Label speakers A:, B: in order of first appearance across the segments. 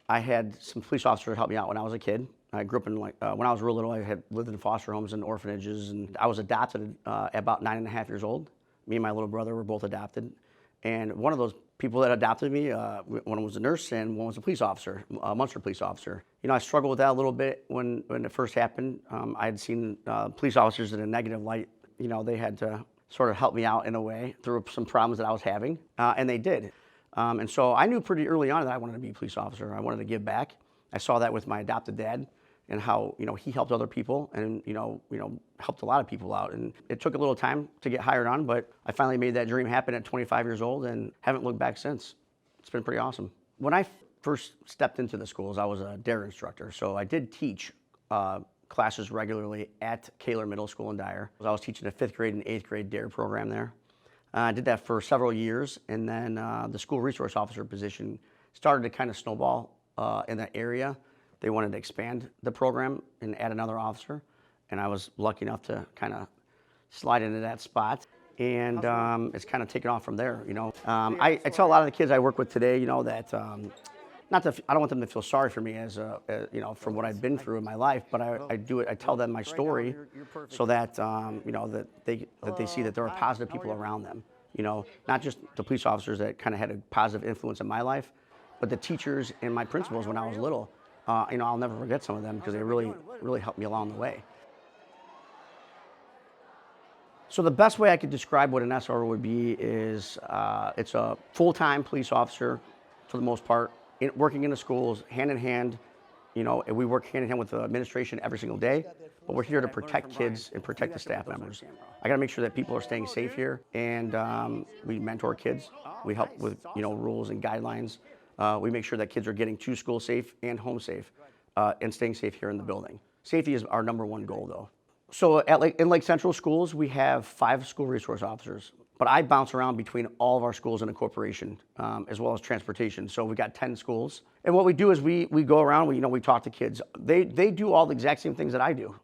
A: I had some police officers help me out when I was a kid. I grew up in when I was real little, I had lived in foster homes and orphanages, and I was adopted at about 9.5 years old. Me and my little brother were both adopted. And one of those people that adopted me, one was a nurse and one was a police officer, a Munster police officer. You know, I struggled with that a little bit when it first happened. I had seen police officers in a negative light. You know, they had to sort of help me out in a way through some problems that I was having, and they did. And so I knew pretty early on that I wanted to be a police officer. I wanted to give back. I saw that with my adopted dad and how, you know, he helped other people and, you know, helped a lot of people out. And it took a little time to get hired on, but I finally made that dream happen at 25 years old and haven't looked back since. It's been pretty awesome. When I first stepped into the schools, I was a DARE instructor. So I did teach classes regularly at Kahler Middle School in Dyer. I was teaching a 5th grade and 8th grade DARE program there. I did that for several years, and then the school resource officer position started to kind of snowball in that area. They wanted to expand the program and add another officer, and I was lucky enough to kind of slide into that spot, and it's kind of taken off from there. You know, I tell a lot of the kids I work with today, you know, that I don't want them to feel sorry for me as you know, from what I've been through in my life, but I tell them my story so that you know, that they see that there are positive people around them. You know, not just the police officers that kind of had a positive influence in my life, but the teachers and my principals when I was little. You know, I'll never forget some of them because they really helped me along the way. So the best way I could describe what an SR would be is it's a full-time police officer for the most part, working in the schools, hand in hand. You know, and we work hand in hand with the administration every single day, but we're here to protect kids and protect the staff members. I gotta make sure that people are staying safe here, and we mentor kids. We help with, you know, rules and guidelines. We make sure that kids are getting to school safe and home safe and staying safe here in the building. Safety is our #1 goal though. So in Lake Central schools, we have 5 school resource officers, but I bounce around between all of our schools in the corporation, as well as transportation. So we got 10 schools. And what we do is we go around, we talk to kids. They do all the exact same things that I do.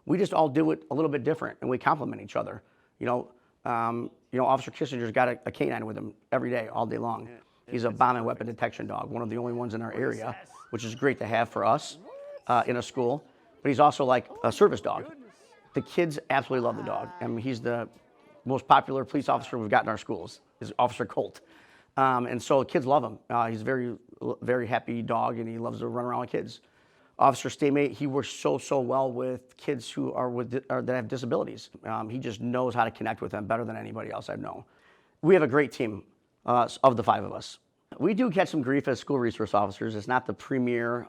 A: We just all do it a little bit different, and we complement each other. Officer Kissinger's got a canine with him every day, all day long. He's a bomb and weapon detection dog, one of the only ones in our area, which is great to have for us in a school. But he's also like a service dog. The kids absolutely love the dog. I mean, he's the most popular police officer we've got in our schools, is Officer Colt. And so kids love him. He's a very, very happy dog, and he loves to run around with kids. Officer Staymate, he works so well with kids who are that have disabilities. He just knows how to connect with them better than anybody else I know. We have a great team of the 5 of us. We do get some grief as school resource officers. It's not the premier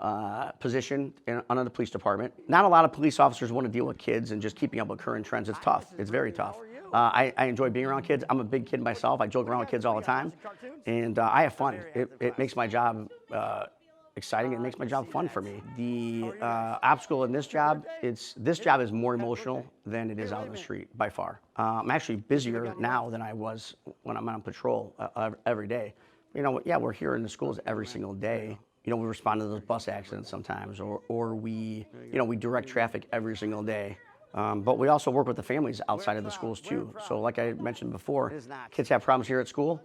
A: position under the police department. Not a lot of police officers want to deal with kids and just keeping up with current trends. It's tough. It's very tough. I enjoy being around kids. I'm a big kid myself. I joke around with kids all the time, and I have fun. It makes my job exciting. It makes my job fun for me. The obstacle in this job is more emotional than it is out in the street by far. I'm actually busier now than I was when I'm on patrol every day. You know, yeah, we're here in the schools every single day. You know, we respond to those bus accidents sometimes, or we direct traffic every single day. But we also work with the families outside of the schools too. So like I mentioned before, kids have problems here at school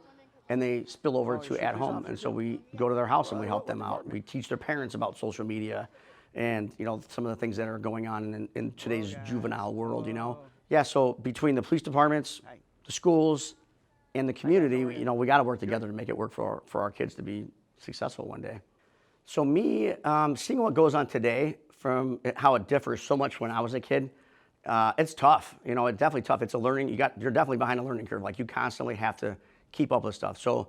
A: and they spill over to at home. And so we go to their house and we help them out. We teach their parents about social media and, you know, some of the things that are going on in today's juvenile world, you know. Yeah, so between the police departments, the schools, and the community, you know, we got to work together to make it work for our kids to be successful one day. So me, seeing what goes on today from how it differs so much when I was a kid, it's tough. You know, it's definitely tough. It's a learning, you're definitely behind a learning curve. Like, you constantly have to keep up with stuff. So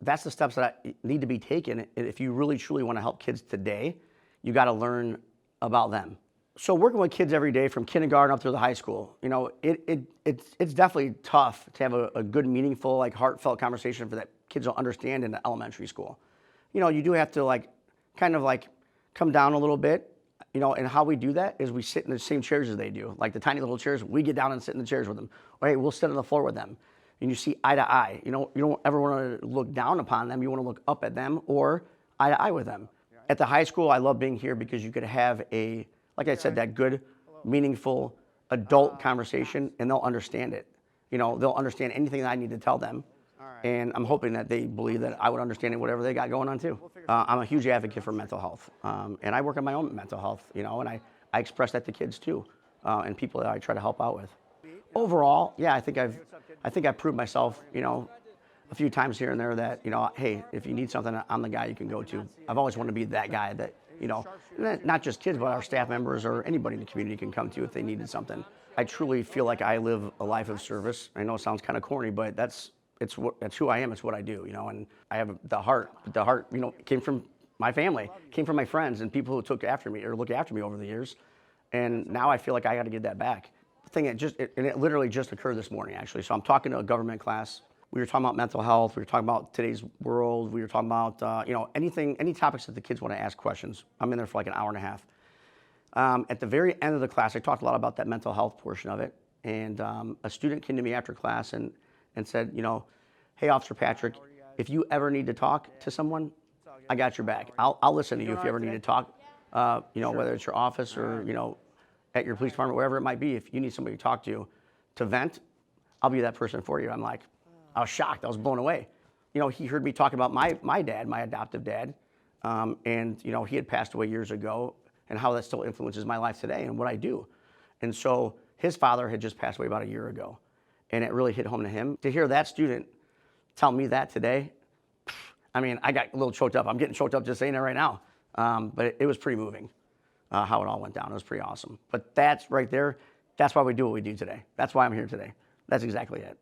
A: that's the steps that need to be taken. If you really truly want to help kids today, you got to learn about them. So working with kids every day from kindergarten up through the high school, you know, it's definitely tough to have a good, meaningful, like, heartfelt conversation for that kids will understand in the elementary school. You know, you do have to kind of come down a little bit, you know, and how we do that is we sit in the same chairs as they do, like the tiny little chairs. We get down and sit in the chairs with them. Or, hey, we'll sit on the floor with them. And you see eye to eye. You know, you don't ever want to look down upon them. You want to look up at them or eye to eye with them. At the high school, I love being here because you could have like I said, that good, meaningful adult conversation, and they'll understand it. You know, they'll understand anything that I need to tell them. And I'm hoping that they believe that I would understand whatever they got going on too. I'm a huge advocate for mental health. And I work on my own mental health, and I express that to kids too, and people that I try to help out with. Overall, yeah, I think I've proved myself, a few times here and there that, hey, if you need something, I'm the guy you can go to. I've always wanted to be that guy that, not just kids, but our staff members or anybody in the community can come to if they needed something. I truly feel like I live a life of service. I know it sounds kind of corny, but that's who I am. It's what I do, and I have the heart. But the heart, came from my family, came from my friends and people who took after me or look after me over the years. And now I feel like I got to give that back. The thing, it literally just occurred this morning, actually. So I'm talking to a government class. We were talking about mental health. We were talking about today's world. We were talking about, any topics that the kids want to ask questions. I'm in there for like an hour and a half. At the very end of the class, I talked a lot about that mental health portion of it. And a student came to me after class and said, hey, Officer Patrick, if you ever need to talk to someone, I got your back. I'll listen to you if you ever need to talk, whether it's your office or, at your police department, wherever it might be. If you need somebody to talk to vent, I'll be that person for you. I'm like, I was shocked. I was blown away. He heard me talking about my dad, my adoptive dad, and he had passed away years ago, and how that still influences my life today and what I do. And so his father had just passed away about a year ago, and it really hit home to him. To hear that student tell me that today, I mean, I got a little choked up. I'm getting choked up just saying that right now. But it was pretty moving how it all went down. It was pretty awesome. But that's right there. That's why we do what we do today. That's why I'm here today. That's exactly it.